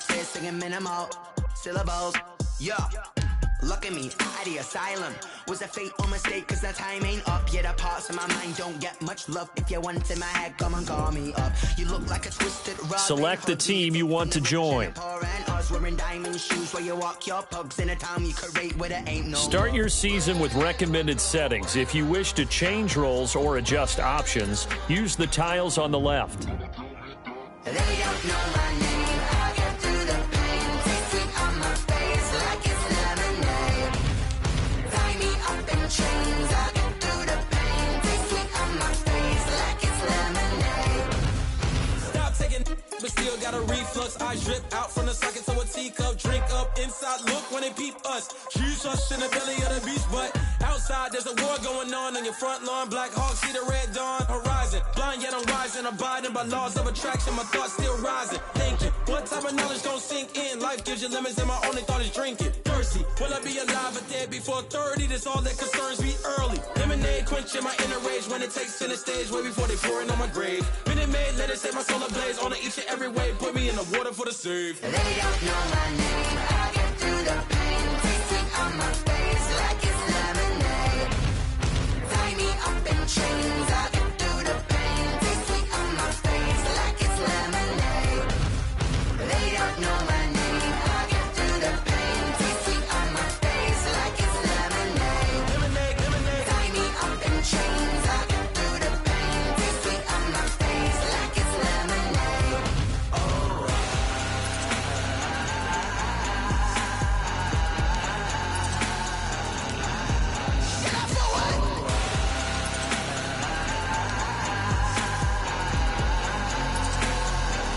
Singing minimal syllables. Yeah, look at me, out of the asylum. Was a fate or mistake, cause the time ain't up. Yeah, the parts of my mind don't get much love. If you want in my head, come and call me up. You look like a twisted rug. Select the team you want to join. Wearing diamond shoes where you walk your pugs in a town you could rate where there ain't no. Start your season with recommended settings. If you wish to change roles or adjust options, use the tiles on the left. They don't know my name. I get through the pain. Taste sweet on my face like it's lemonade. Tie me up in chains. I get through the pain. Taste sweet on my face like it's lemonade. Stop taking, but still got a reflux. I drip out from the socket to a teacup. Drink up inside. Look when they peep us. Choose us in the belly of the beast, but outside there's a war going on your front lawn. Black Hawk see the red dawn horizon. Blind yet I'm rising, abiding by laws of attraction. My thoughts still rising. Thinking, what type of knowledge gon' sink in? Life gives you lemons and my only thought is drinking. Thirsty, will I be alive or dead before 30? That's all that concerns me early. Lemonade quenching my inner rage when it takes center stage way before they pouring on my grave. Minute Maid, let it set my soul ablaze on each and every way. Put me in the water for the save. They don't know my name. I get through the pain. Taste sweet on my face like it's lemonade. Tie me up in chains. I get through the pain. Taste sweet on my face like it's lemonade. They don't know my name. I get through the pain. Taste sweet on my face like it's lemonade. Lemonade, lemonade. Tie me up in chains. I get through the pain. Taste sweet on my face like it's lemonade. Oh. Get up for what?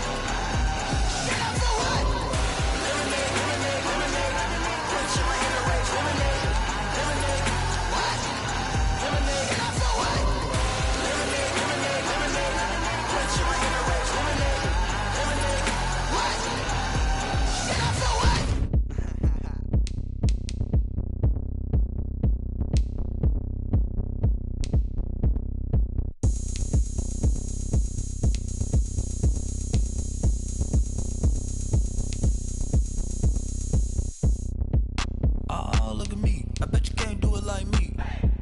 Get up for what? Lemonade, lemonade, lemonade. Quenching my inner rage. Lemonade, lemonade. What? Lemonade, Get up for what? lemonade, lemonade, lemonade. Quenching my inner rage. Lemonade, lemonade. What? Get up for what? Oh, look at me. I bet you can't do it like me.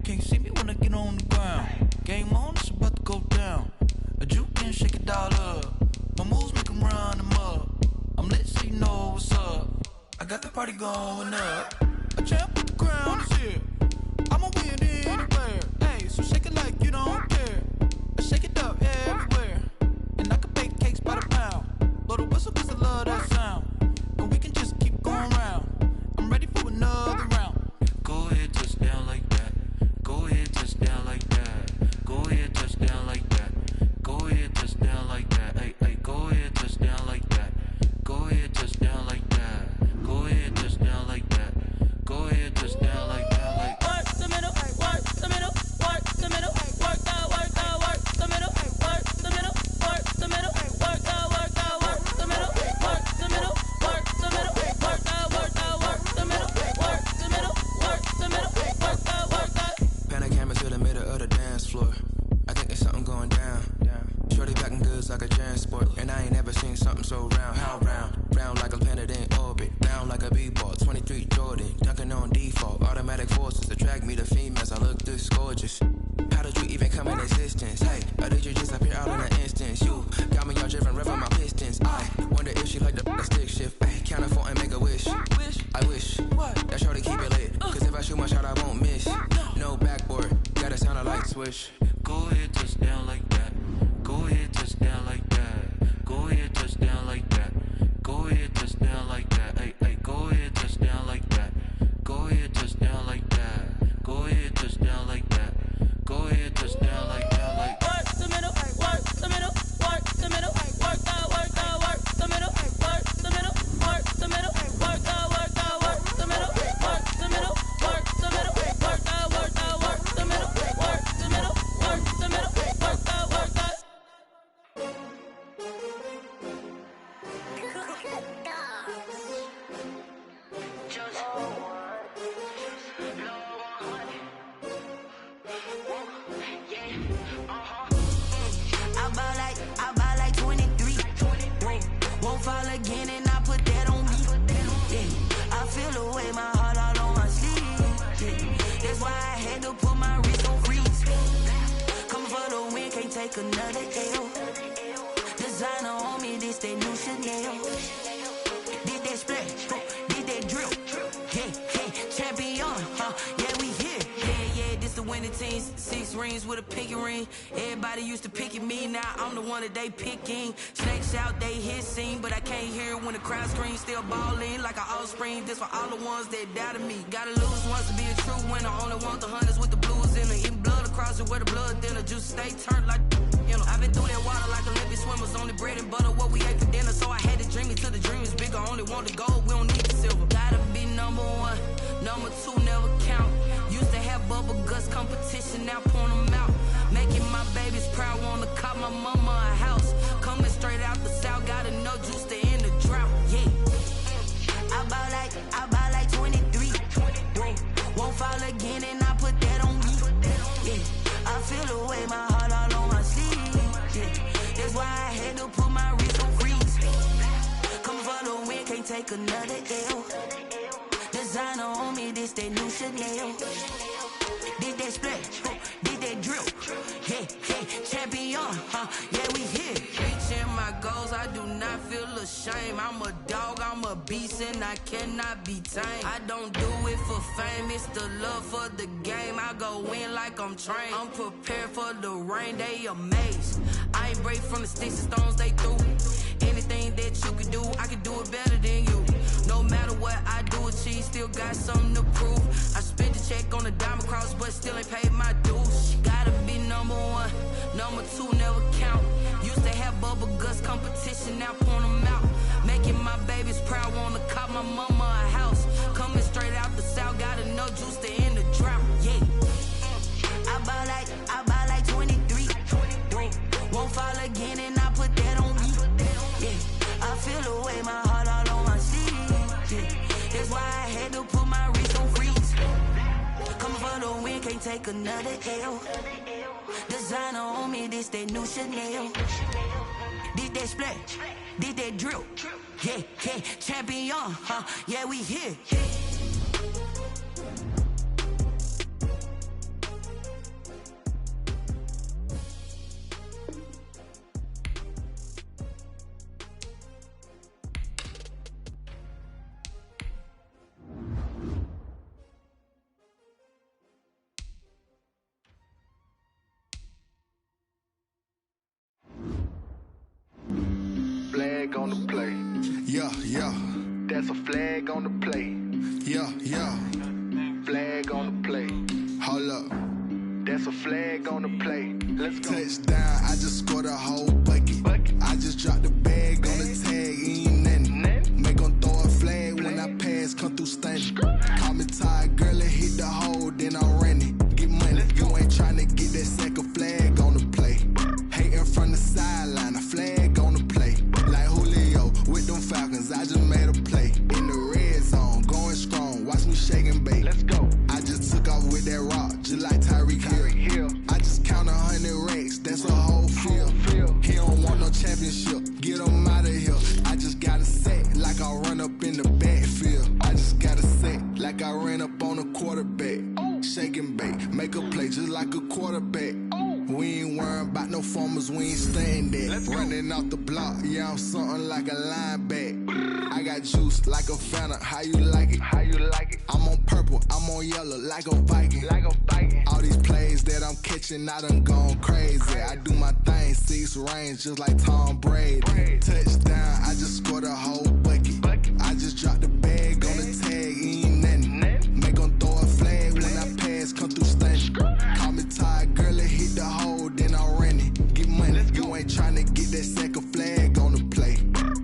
Can't see me when I get on the ground. Game on, it's about to go down. A juke and shake it all up. My moves make them run them up. I'm lit so you know what's up. I got the party going up. A champ on the ground is here. I'ma win anywhere. Hey, so shake it like you don't care. I shake it up everywhere. And I can bake cakes by the pound. Blow the whistle cause I love that sound. And we can just keep going round. I'm ready for another round. Go ahead, touch down like that. Go ahead, touch down like that. Go ahead, touch down like that. Go ahead, touch down like that. Hey, hey, go ahead, touch down like that. Go ahead, touch down like that. Go ahead, touch down like that. Go ahead, touch down like that. Like Work the middle, work the middle, work the middle, work that, work the middle, work the middle, work the middle, work that, work the middle, work the middle, work the middle, work that, work the middle, work the middle, work the middle, work that. Pan a camera to the middle of the dance floor. I think there's something going down. Shorty packing goods like a transport. And I ain't never seen something so round. How round? Round like a planet in orbit. Round like a b-ball. 23 Jordan. Dunking on default. Automatic forces attract me to females. I look this gorgeous. How did you even come in existence? Hey, or did you just appear out in an instance? You got me all driven, revving my pistons. I wonder if she like the stick shift. Ay, count a four and make a wish. I wish that shorty keep it lit. Cause if I shoot my shot, I won't miss. No backboard, gotta sound a light switch. go ahead, touch down like that. Go ahead, touch down like that. Go ahead, touch down like that. Go ahead, touch down like that. Hey, hey, go ahead, touch down like that. Go ahead, touch down like that. Go ahead, touch down like that. Go ahead, touch down like that. Like work the middle, work the middle, work the middle, work that, work the middle, work the middle, work the middle, work that, work the middle, work the middle, work the middle, work that, work the middle, work the middle, work the middle. take another L. Designer on me, this that new Chanel. Did that splash, did that drill. Yeah, champion, yeah, we here. Yeah, this the winning team. 6 rings with a pinky ring. Everybody used to pick at me, now I'm the one that they picking. Snakes out, they hit scene, but I can't hear it when the crowd screams. Still ballin' like an offspring. This for all the ones that doubted me. Gotta lose once to be a true winner. Only want the hunters with the blues in it. Eating blood across it where the blood dinner. Juice stay turned like, you know. I've been through that water like Olympic swimmers. Only bread and butter, what we ate for dinner. So I had to dream it till the dream is bigger. Only want the gold, we don't need the silver. Gotta be number 1, number 2 never count. Used to have bubble guts competition, now point them out. Making my babies proud, wanna cop my mama a house. Coming straight out the south, gotta know juice to end the drought. Yeah, I bought like 23. Won't fall again and I put that on me. Yeah, I feel the way, my heart all on my sleeve. Yeah, that's why I had to put my wrist on freeze. Come for the win, can't take another L. Designer on me, this that new Chanel. Did that splash, did that drill. Yeah, champion, yeah, we here. Reaching my goals, I do not feel ashamed. I'm a dog, I'm a beast, and I cannot be tamed. I don't do it for fame, it's the love for the game. I go in like I'm trained. I'm prepared for the rain, they amazed. I ain't break from the sticks and stones they threw. Anything that you can do, I can do it better than you. No matter what I do, achieve, still got something to prove. I spent the check on the diamond cross, but still ain't paid my dues. Gotta be number 1, number 2 never count. Used to have bubble guts competition, now point them out. Making my babies proud, wanna cop my mama a house. Coming straight out the south, gotta know juice to end the drought. Yeah, I bought like 23. Won't fall again and I put that on me. Yeah, I feel the way, my heart all on my sleeve. Yeah, that's why I had to put my wrist on freeze. Coming for the win, can't take another L. Designer on me, this that new Chanel. Did that splash, did that drill. Yeah, champion, yeah, we here. Flag on the play. Yeah. That's a flag on the play. Yeah. Flag on the play. Hold up. That's a flag on the play. Let's go. Touchdown, I just scored a whole bucket. I just dropped the bag on the tag, ain't nothing. Make 'em throw a flag when I pass, come through stunning. Call me tired, girl, and hit the hole, then I'm running. Get money, you ain't tryna get that second flag on the play. Hating from the sideline, a flag on the play. Like Julio with them Falcons, I just made a play. In the red zone, going strong, watch me shake and bake. Let's go. I just took off with that rock, just like Tyreek Hill. I just count 100 racks, that's a whole field. He don't want no championship, get him out of here. I just got a set, like I run up in the backfield. I just got a set, like I ran up on a quarterback. Shake and bake, make a play just like a quarterback. We ain't worrying about no formers, we ain't staying there. Running off the block, yeah, I'm something like a linebacker. I got juice like a Fanta, how you like it? I'm on purple, I'm on yellow, like a Viking. All these plays that I'm catching, I done gone crazy. I do my thing, 6 range, just like Tom Brady. Touchdown, I just scored a whole bucket. I just dropped the bag on the tag, ain't nothing. Make 'em throw a flag when I pass, come through stunning. Call me tired, girl, and hit the hole, then I'm running. Get money, you ain't tryna get that second flag on the play.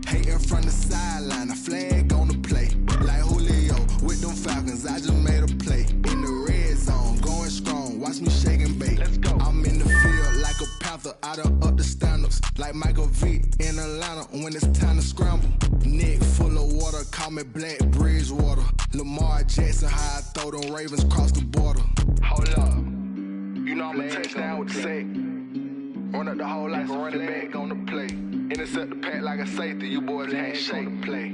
Hating from the sideline, a flag on the play. Like Julio with them Falcons, I just made a play. In the red zone, going strong, watch me shake and bake. I'm in the field like a panther, I done up the standards. Like Michael Vick in Atlanta when it's time to scramble. Neck full of water, call me Black Bridgewater. Lamar Jackson, how I throw them Ravens cross the border. Hold up. You know I'm a touchdown with the sack. Run up the whole like a running back on the play. Intercept the pack like a safety, you boys can't shake the play.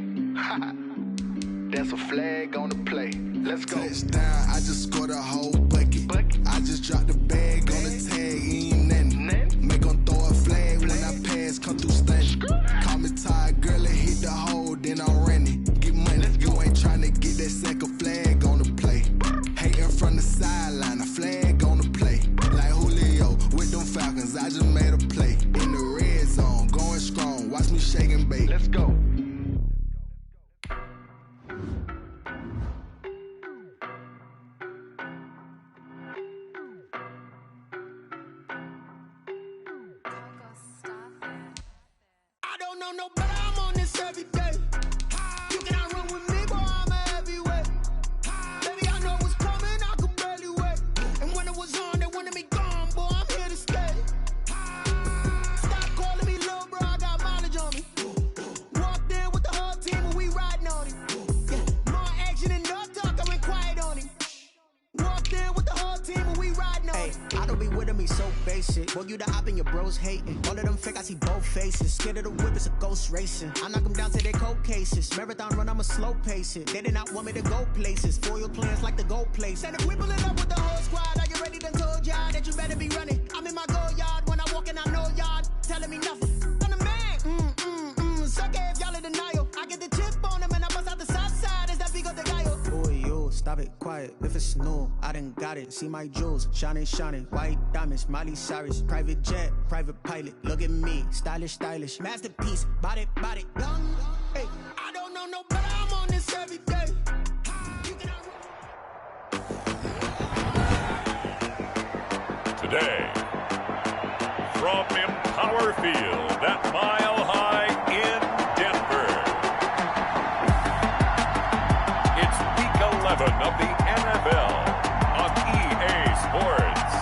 That's a flag on the play. Let's go. Touchdown, I just scored a whole bucket. I just dropped the bag on the tag, ain't nothing. Make 'em know no better, I'm on this every day. You cannot run with me, boy, I'm a heavyweight. Baby, I know what's coming, I could barely wait. And when it was on, they wanted me gone, boy, I'm here to stay. Stop calling me little bro, I got mileage on me. Walked in with the whole team and we riding on him. Yeah, more action and no talk, I went quiet on him. Walked in with the whole team and we riding on him. I don't be with me so basic. Boy, you the op and your bros hating. All of them fake, I see both faces. Scared of the whip, it's a ghost racing. I knock them down to their cold cases. Marathon run, I'ma slow pace it. They did not want me to go places. Foil plans like the gold place. And if we pull it up with the whole squad, are you ready? Done told y'all that you better be running. I'm in my go yard when I walk in, I know y'all telling me nothing. I'm the man. Suck it if y'all in denial. I get the chip on them and I bust out the south side. Is that Figo de Gallo? Boy, yo, stop it, quiet. If it's new, I done got it. See my jewels, shining, shining. White diamonds, Miley Cyrus. Private jet, private pilot. Look at me, stylish, stylish. Masterpiece, body, body. Young, hey, I don't know no better, I'm on this every day. Today, from Empower Field at Mile High in Denver, it's Week 11 of the NFL on EA Sports.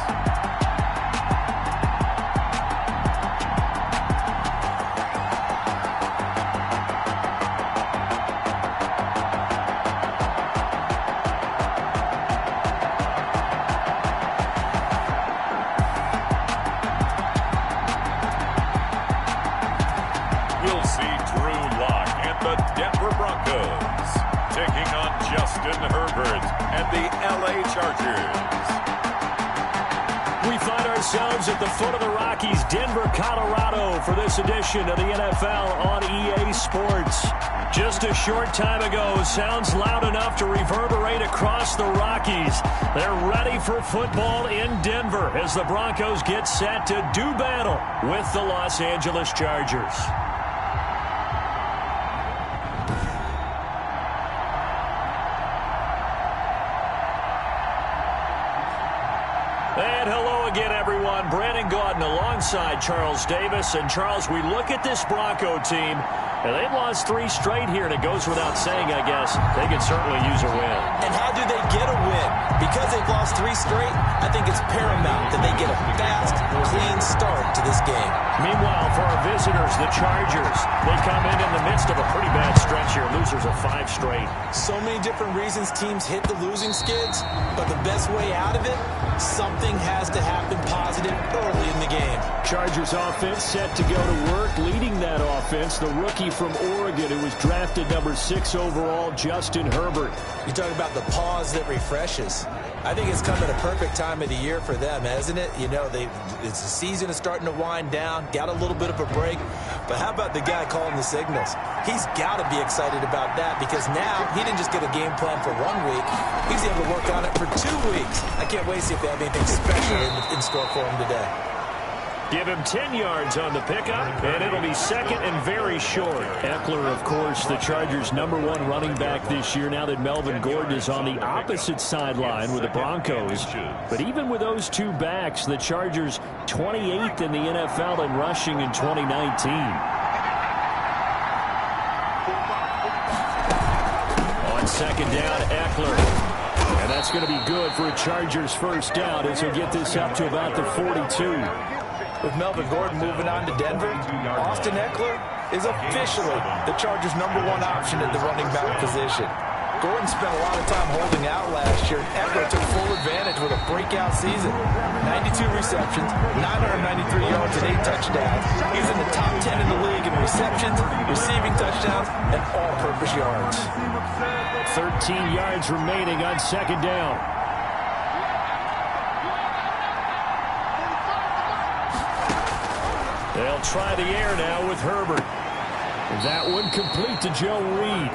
We'll see Drew Lock and the Denver Broncos taking on Justin Herbert and the LA Chargers. We find ourselves at the foot of the Rockies, Denver, Colorado, for this edition of the NFL on EA Sports. Just a short time ago, sounds loud enough to reverberate across the Rockies. They're ready for football in Denver as the Broncos get set to do battle with the Los Angeles Chargers. And hello again, everyone. Brandon Gaudin alongside Charles Davis. And Charles, we look at this Bronco team, and they've lost 3 straight here, and it goes without saying, I guess, they could certainly use a win. And how do they get a win? Because they've lost 3 straight, I think it's paramount that they get a fast, clean start to this game. Meanwhile, for our visitors, the Chargers, they come in the midst of a pretty bad stretch here. Losers of 5 straight. So many different reasons teams hit the losing skids, but the best way out of it, something has to happen positive early in the game. Chargers offense set to go to work. Leading that offense, the rookie from Oregon who was drafted number 6 overall, Justin Herbert. You talk about the pause that refreshes. I think it's come at a perfect time of the year for them, hasn't it? You know, the season is starting to wind down, got a little bit of a break. But how about the guy calling the signals? He's got to be excited about that because now he didn't just get a game plan for 1 week. He's able to work on it for 2 weeks. I can't wait to see if they have anything special in store for him today. Give him 10 yards on the pickup, and it'll be second and very short. Eckler, of course, the Chargers' #1 running back this year, now that Melvin Gordon is on the opposite sideline with the Broncos. But even with those 2 backs, the Chargers 28th in the NFL in rushing in 2019. On second down, Eckler. And that's going to be good for a Chargers first down as he'll get this up to about the 42. With Melvin Gordon moving on to Denver, Austin Eckler is officially the Chargers' #1 option at the running back position. Gordon spent a lot of time holding out last year. Eckler took full advantage with a breakout season. 92 receptions, 993 yards, and 8 touchdowns. He's in the top 10 in the league in receptions, receiving touchdowns, and all-purpose yards. 13 yards remaining on second down. They'll try the air now with Herbert. That one complete to Joe Reed.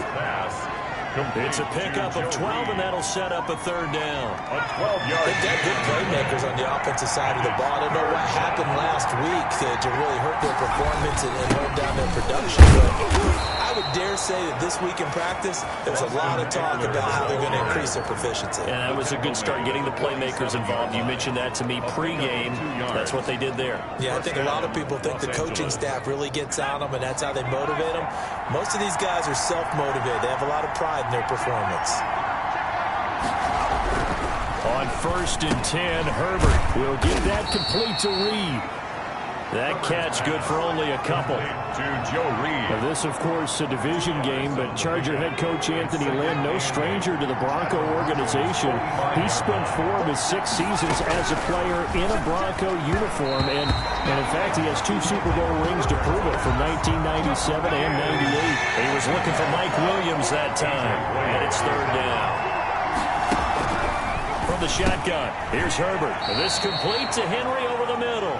It's a pickup of 12, and that'll set up a third down. A 12-yard. They've got good playmakers on the offensive side of the ball. I don't know what happened last week to really hurt their performance and hold down their production. But I would dare say that this week in practice, there's a lot of talk about how they're going to increase their proficiency. Yeah, that was a good start, getting the playmakers involved. You mentioned that to me pregame. That's what they did there. Yeah, I think a lot of people think the coaching staff really gets on them, and that's how they motivate them. Most of these guys are self-motivated. They have a lot of pride in their performance. On 1st and 10, Herbert will get that complete to Reed. That catch good for only a couple. To Joe Reed. Now this, of course, a division game, but Charger head coach Anthony Lynn, no stranger to the Bronco organization. He spent 4 of his 6 seasons as a player in a Bronco uniform, and in fact, he has 2 Super Bowl rings to prove it from 1997 and 98. He was looking for Mike Williams that time, and it's 3rd down. From the shotgun, here's Herbert. This complete to Henry over the middle.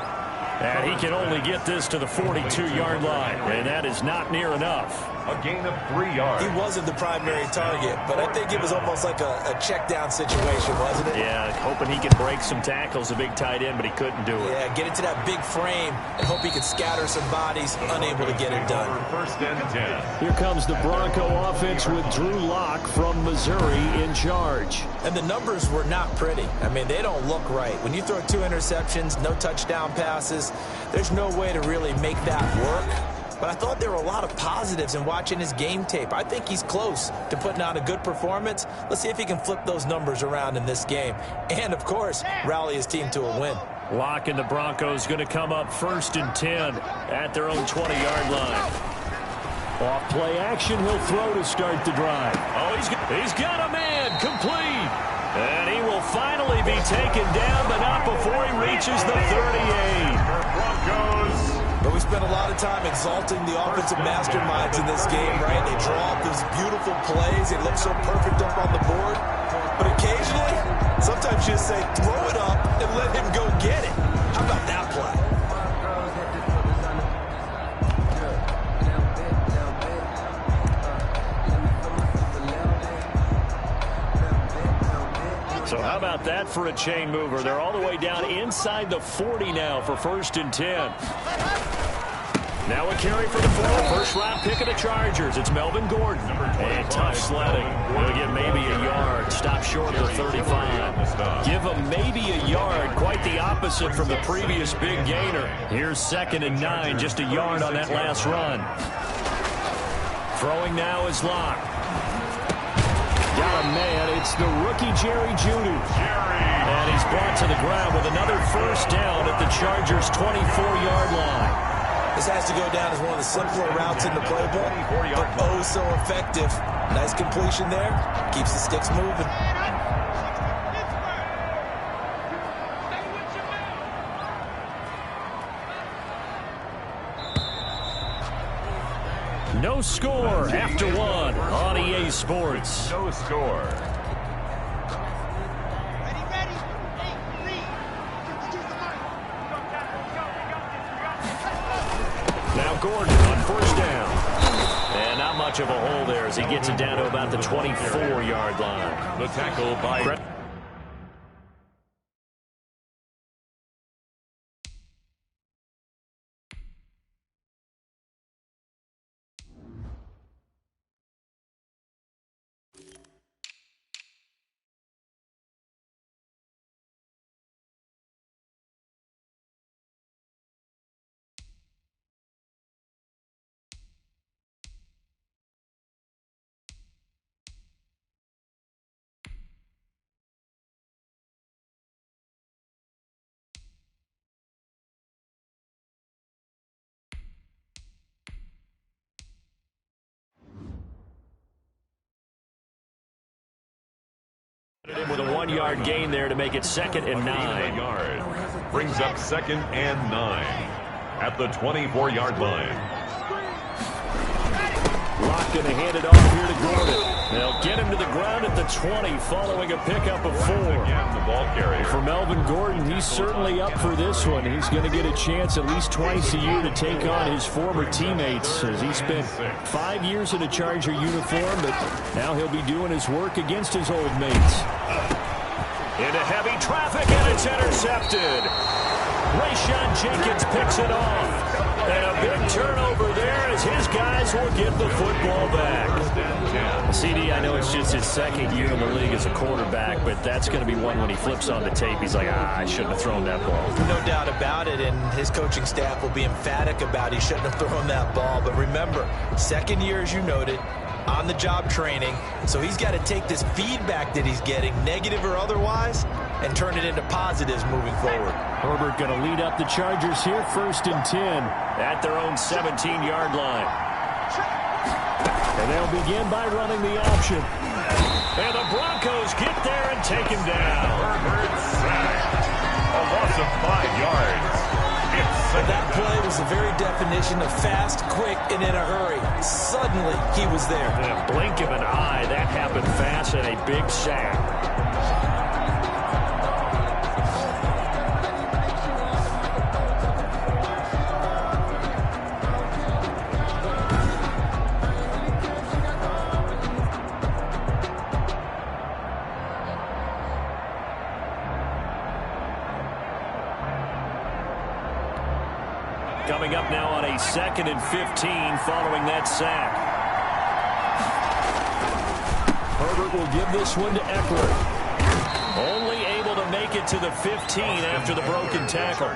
And he can only get this to the 42-yard line, and that is not near enough. A gain of 3 yards. He wasn't the primary target, but I think it was almost like a check-down situation, wasn't it? Yeah, hoping he could break some tackles, a big tight end, but he couldn't do it. Yeah, get into that big frame and hope he could scatter some bodies, unable to get it done. 1st and 10. Here comes the Bronco offense with Drew Lock from Missouri in charge. And the numbers were not pretty. I mean, they don't look right. When you throw 2 interceptions, no touchdown passes, there's no way to really make that work. But I thought there were a lot of positives in watching his game tape. I think he's close to putting out a good performance. Let's see if he can flip those numbers around in this game. And, of course, rally his team to a win. Lock and the Broncos going to come up 1st and 10 at their own 20-yard line. Off play action, he'll throw to start the drive. Oh, he's got a man, complete. And he will finally be taken down, but not before he reaches the 38. Broncos. But we spent a lot of time exalting the offensive masterminds in this game, right? They draw up these beautiful plays. They look so perfect up on the board. But occasionally, sometimes you just say, throw it up and let him go get it. How about that play? So how about that for a chain mover? They're all the way down inside the 40 now for 1st and 10. Now a carry for the first-round pick of the Chargers. It's Melvin Gordon. And tough sledding. He'll get maybe a yard. Stop short of the 35. Give him maybe a yard. Quite the opposite from the previous big gainer. Here's 2nd and 9. Just a yard on that last run. Throwing now is Lock. Got a man. It's the rookie Jerry Jeudy. And he's brought to the ground with another 1st down at the Chargers' 24-yard line. This has to go down as one of the simpler routes in the playbook, but oh so effective. Nice completion there. Keeps the sticks moving. No score after 1 on EA Sports. No score. Now Gordon on 1st down. And not much of a hole there as he gets it down to about the 24-yard line. The tackle by... With a 1-yard gain there to make it 2nd and 9. Yard. Brings up 2nd and 9 at the 24-yard line. Lock going to hand it off here to Gordon. They'll get him to the ground at the 20 following a pickup of 4. Again, the ball carrier. For Melvin Gordon, he's certainly up for this one. He's going to get a chance at least twice a year to take on his former teammates, as he spent 5 years in a Charger uniform, but now he'll be doing his work against his old mates. Into heavy traffic, and it's intercepted. Rayshon Jenkins picks it off. And a big turnover there as his guys will get the football back. CD, I know it's just his second year in the league as a quarterback, but that's going to be one when he flips on the tape. He's like, I shouldn't have thrown that ball. No doubt about it, and his coaching staff will be emphatic about he shouldn't have thrown that ball. But remember, second year, as you noted, on-the-job training, so he's got to take this feedback that he's getting, negative or otherwise, and turn it into positives moving forward. Herbert going to lead up the Chargers here, 1st and 10 at their own 17-yard line. And they'll begin by running the option. And the Broncos get there and take him down. Herbert sacked. A loss of 5 yards. That play was the very definition of fast, quick, and in a hurry. Suddenly, he was there. In a blink of an eye, that happened fast and a big sack. Coming up now on a 2nd and 15 following that sack. Herbert will give this one to Eckler. Only able to make it to the 15 after the broken tackle.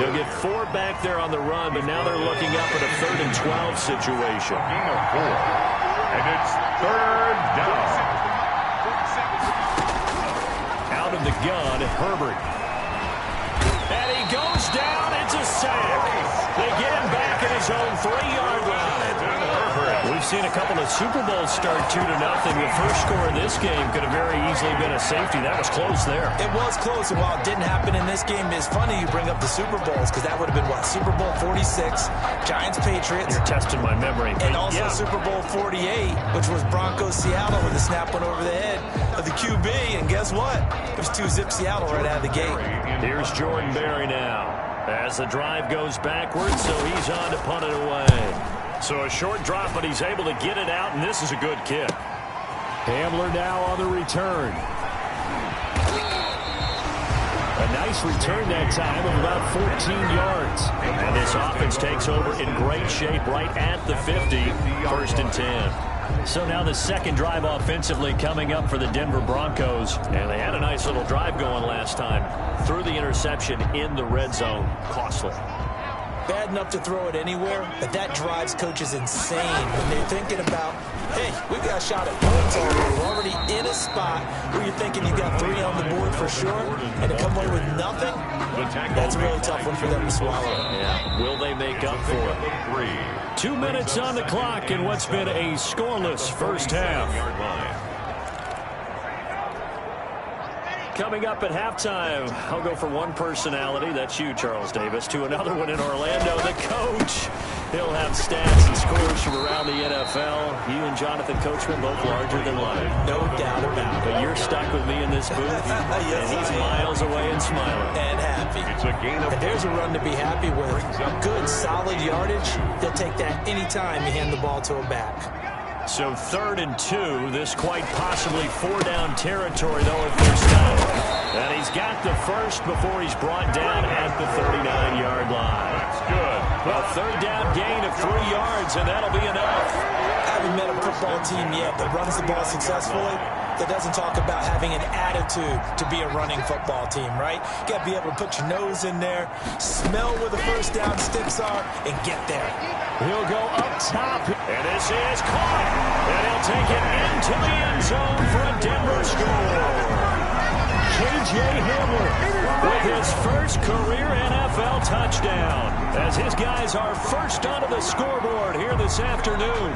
They'll get 4 back there on the run, but now they're looking up at a 3rd and 12 situation. And it's 3rd down. Out of the gun, Herbert. And he goes down. It's a sack. They get him back at his own 3-yard line. We've seen a couple of Super Bowls start 2-0. The first score of this game could have very easily been a safety. That was close there. It was close, and while it didn't happen in this game, it's funny you bring up the Super Bowls, because that would have been, what, Super Bowl 46, Giants-Patriots. You're testing my memory. And also Super Bowl 48, which was Broncos-Seattle, where the snap went over the head of the QB, and guess what? It was 2-zip Seattle right out of the gate. Here's Jordan Berry now. As the drive goes backwards, so he's on to punt it away. So a short drop, but he's able to get it out, and this is a good kick. Hamler now on the return. A nice return that time of about 14 yards. And this offense takes over in great shape right at the 50, 1st and 10. So now the second drive offensively coming up for the Denver Broncos. And they had a nice little drive going last time. Threw the interception in the red zone. Costly. Bad enough to throw it anywhere, but that drives coaches insane when they're thinking about, hey, we've got a shot at points already. We're already in a spot where you're thinking you've got 3 on the board for sure, and to come away with nothing, that's a really tough one for them to swallow. Yeah. Will they make up for it? 2 minutes on the clock in what's been a scoreless first half. Coming up at halftime, I'll go from one personality, that's you, Charles Davis, to another one in Orlando, the coach. He'll have stats and scores from around the NFL. You and Jonathan Coachman both larger than life. No doubt about it. But you're stuck with me in this booth, yes, and he's miles away and smiling. And happy. It's a gain of... And there's a run to be happy with. Good, solid yardage. They'll take that anytime you hand the ball to a back. So 3rd and 2, this quite possibly 4-down territory, though, if they're stopped. And he's got the first before he's brought down at the 39-yard line. That's good. A 3rd down gain of 3 yards, and that'll be enough. I haven't met a football team yet that runs the ball successfully that doesn't talk about having an attitude to be a running football team, right? You got to be able to put your nose in there, smell where the first down sticks are, and get there. He'll go up top, and this is caught, and he'll take it into the end zone for a Denver score. J.J. Hamler with his first career NFL touchdown, as his guys are first onto the scoreboard here this afternoon.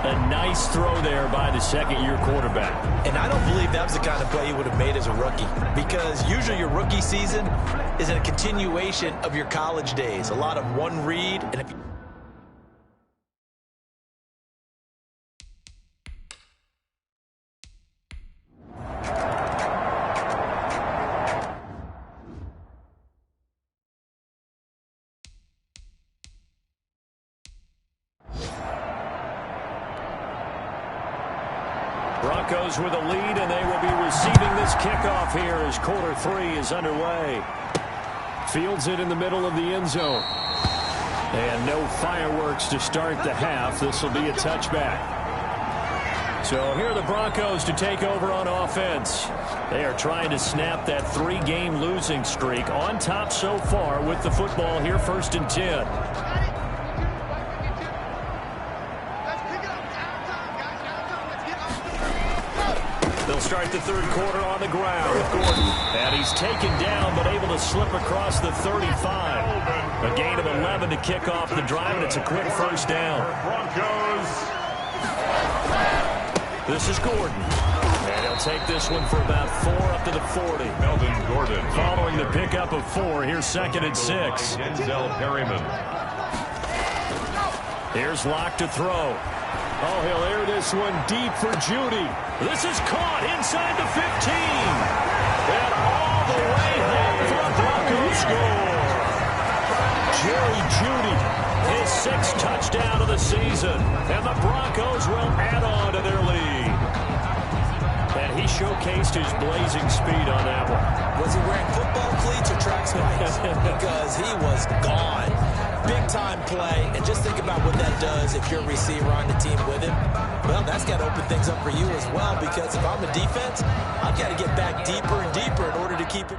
A nice throw there by the second-year quarterback. And I don't believe that was the kind of play he would have made as a rookie, because usually your rookie season is a continuation of your college days. A lot of one read, and if you Broncos with a lead, and they will be receiving this kickoff here as quarter 3 is underway. Fields it in the middle of the end zone. And no fireworks to start the half. This will be a touchback. So here are the Broncos to take over on offense. They are trying to snap that 3-game losing streak. On top so far with the football here, 1st and 10. They'll start the 3rd quarter on the ground with Gordon. And he's taken down but able to slip across the 35. A gain of 11 to kick off the drive, and it's a quick 1st down. This is Gordon. And he'll take this one for about 4 up to the 40. Melvin Gordon. Following the pickup of 4, here's 2nd and 6. Denzel Perryman. Here's Locke to throw. Oh, he'll air this one deep for Judy. This is caught inside the 15. And all the way home for a Broncos score. Jerry Judy, his 6th touchdown of the season. And the Broncos will add on to their lead. And he showcased his blazing speed on that one. Was he wearing football cleats or track spikes? Because he was gone. Big-time play, and just think about what that does if you're a receiver on the team with him. Well, that's got to open things up for you as well, because if I'm a defense, I've got to get back deeper and deeper in order to keep it.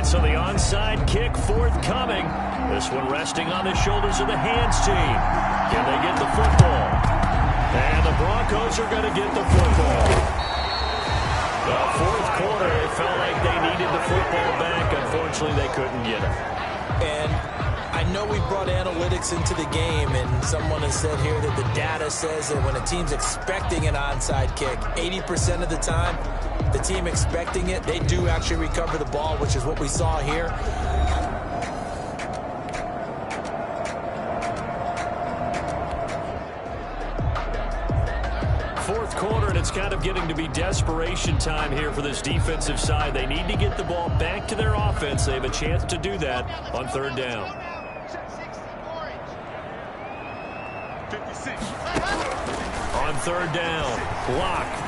So the onside kick forthcoming. This one resting on the shoulders of the hands team. Can they get the football? And the Broncos are going to get the football. The 4th quarter, it felt like they needed the football back. Unfortunately, they couldn't get it. And I know we brought analytics into the game, and someone has said here that the data says that when a team's expecting an onside kick, 80% of the time, the team expecting it, they do actually recover the ball, which is what we saw here. Fourth quarter, and it's kind of getting to be desperation time here for this defensive side. They need to get the ball back to their offense. They have a chance to do that on 3rd down. On 3rd down, Locke.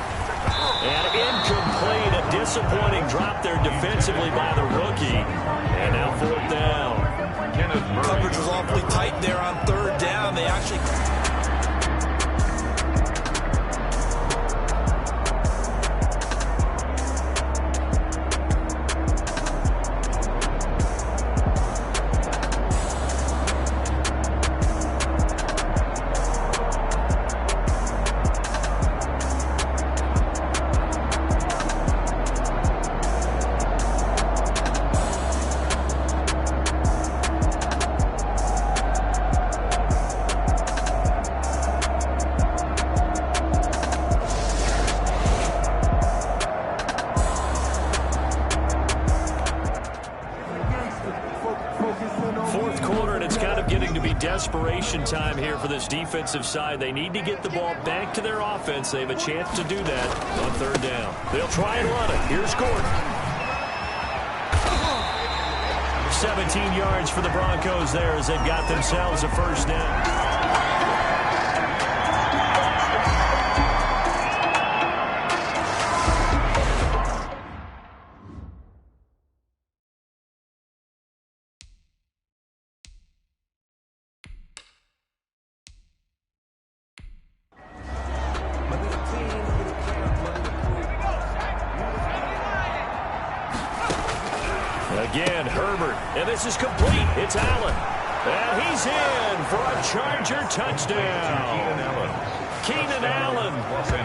And incomplete, a disappointing drop there defensively by the rookie. And now 4th down. Coverage was awfully tight there on 3rd down. They actually... Desperation time here for this defensive side. They need to get the ball back to their offense. They have a chance to do that on 3rd down. They'll try and run it. Here's Gordon. 17 yards for the Broncos there as they've got themselves a 1st down. Again, Herbert, and this is complete. It's Allen, and he's in for a Charger touchdown. Keenan Allen,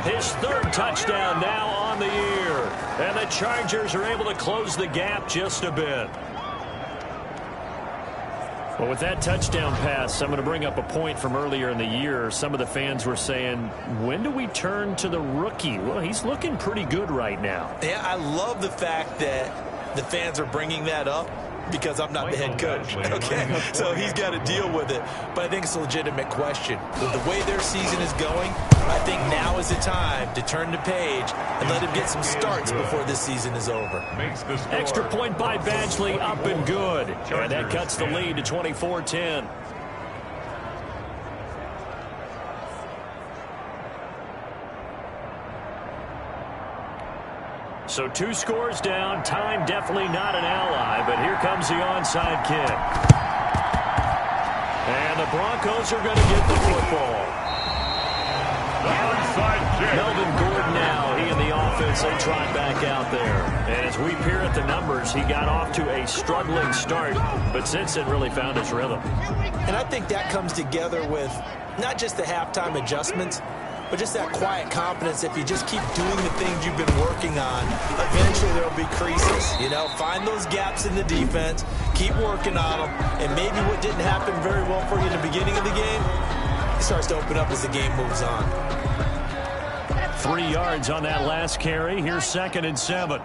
his 3rd touchdown now on the year, and the Chargers are able to close the gap just a bit. Well, with that touchdown pass, I'm going to bring up a point from earlier in the year. Some of the fans were saying, when do we turn to the rookie? Well, he's looking pretty good right now. Yeah, I love the fact that the fans are bringing that up because I'm not the head coach. Okay, so he's got to deal with it. But I think it's a legitimate question. With the way their season is going, I think now is the time to turn the page and let him get some starts before this season is over. Extra point by Badgley, up and good. And that cuts the lead to 24-10. So 2 scores down. Time definitely not an ally, but here comes the onside kick. And the Broncos are going to get the football. The onside kick. Melvin Gordon now, he and the offense, they trot back out there. And as we peer at the numbers, he got off to a struggling start, but since then really found his rhythm. And I think that comes together with not just the halftime adjustments, but just that quiet confidence. If you just keep doing the things you've been working on, eventually there will be creases. You know, find those gaps in the defense, keep working on them, and maybe what didn't happen very well for you in the beginning of the game, it starts to open up as the game moves on. 3 yards on that last carry. Here's 2nd and 7.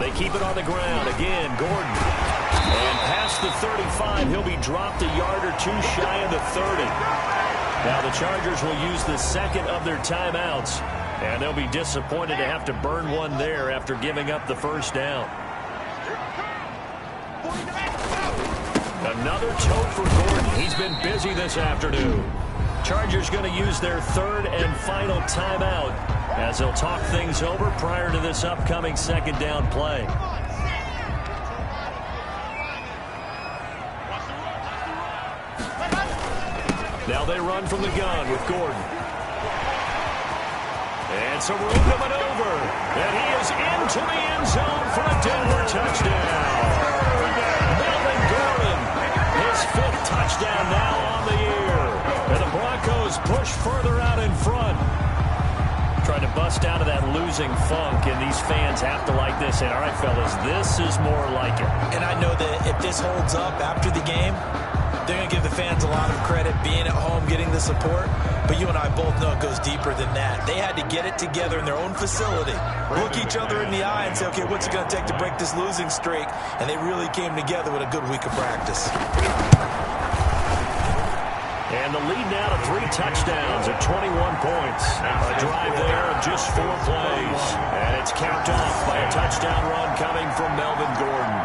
They keep it on the ground. Again, Gordon. And past the 35, he'll be dropped a yard or 2 shy of the 30. Now the Chargers will use the 2nd of their timeouts, and they'll be disappointed to have to burn one there after giving up the first down. Another tote for Gordon. He's been busy this afternoon. Chargers going to use their 3rd and final timeout as they'll talk things over prior to this upcoming 2nd down play. Now they run from the gun with Gordon. And some room to maneuver. And he is into the end zone for a Denver touchdown. Melvin Gordon, his 5th touchdown now on the year. And the Broncos push further out in front. Trying to bust out of that losing funk, and these fans have to like this. And all right, fellas, this is more like it. And I know that if this holds up after the game, they're going to give the fans a lot of credit being at home, getting the support. But you and I both know it goes deeper than that. They had to get it together in their own facility, look each other in the eye and say, okay, what's it going to take to break this losing streak? And they really came together with a good week of practice. And the lead now to 3 touchdowns at 21 points. A drive there of just 4 plays. And it's capped off by a touchdown run coming from Melvin Gordon.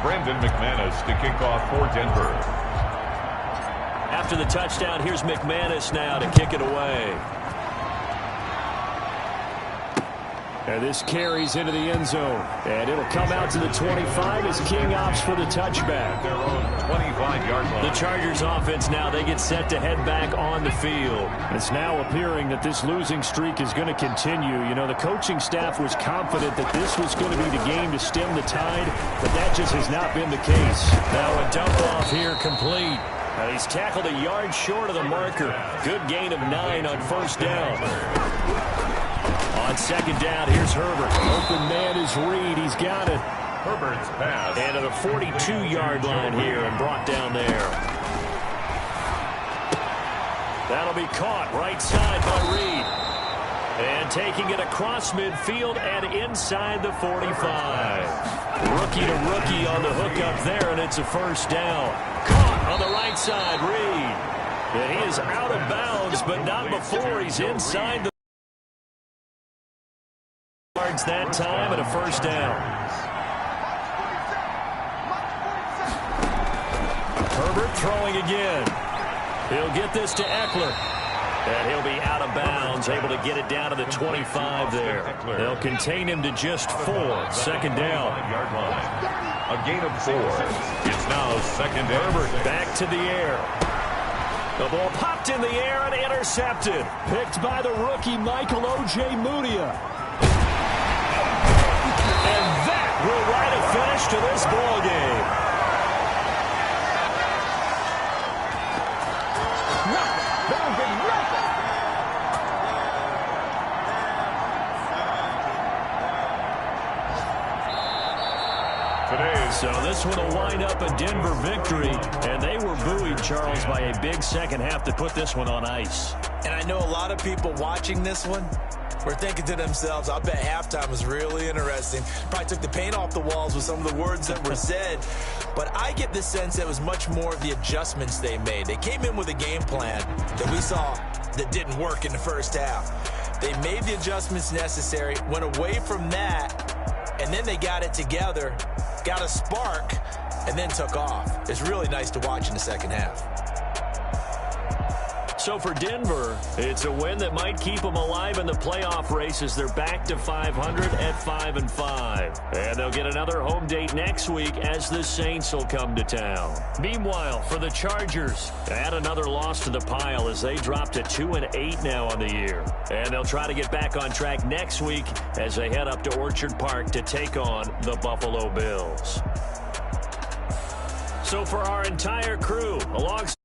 Brandon McManus to kick off for Denver. After the touchdown, here's McManus now to kick it away. And this carries into the end zone. And it'll come out to the 25 as King opts for the touchback. Their own 25-yard line. The Chargers offense now, they get set to head back on the field. It's now appearing that this losing streak is going to continue. You know, the coaching staff was confident that this was going to be the game to stem the tide, but that just has not been the case. Now a dump off here complete. And he's tackled a yard short of the marker. Good gain of 9 on 1st down. On 2nd down, here's Herbert. Open man is Reed. He's got it. Herbert's pass. And at a 42-yard line here and brought down there. That'll be caught right side by Reed. And taking it across midfield and inside the 45. Rookie to rookie on the hookup there, and it's a 1st down. Caught on the right side, Reed. And he is out of bounds, but not before he's inside the yards that time, and a 1st down. Herbert throwing again. He'll get this to Eckler. And he'll be out of bounds, able to get it down to the 25 there. They'll contain him to just 4. 2nd down. A gain of 4. It's now 2nd down. Herbert back to the air. The ball popped in the air and intercepted. Picked by the rookie Michael Ojemmudia. And that will write a finish to this ball game. today's. So this one will wind up a Denver victory, and they were buoyed, Charles, by a big second half to put this one on ice. And I know a lot of people watching this one were thinking to themselves, I bet halftime was really interesting. Probably took the paint off the walls with some of the words that were said. But I get the sense that it was much more of the adjustments they made. They came in with a game plan that we saw that didn't work in the first half. They made the adjustments necessary, went away from that, and then they got it together, got a spark, and then took off. It's really nice to watch in the second half. So for Denver, it's a win that might keep them alive in the playoff race as they're back to 500 at 5-5. And they'll get another home date next week as the Saints will come to town. Meanwhile, for the Chargers, add another loss to the pile as they drop to 2-8 now on the year. And they'll try to get back on track next week as they head up to Orchard Park to take on the Buffalo Bills. So for our entire crew, alongside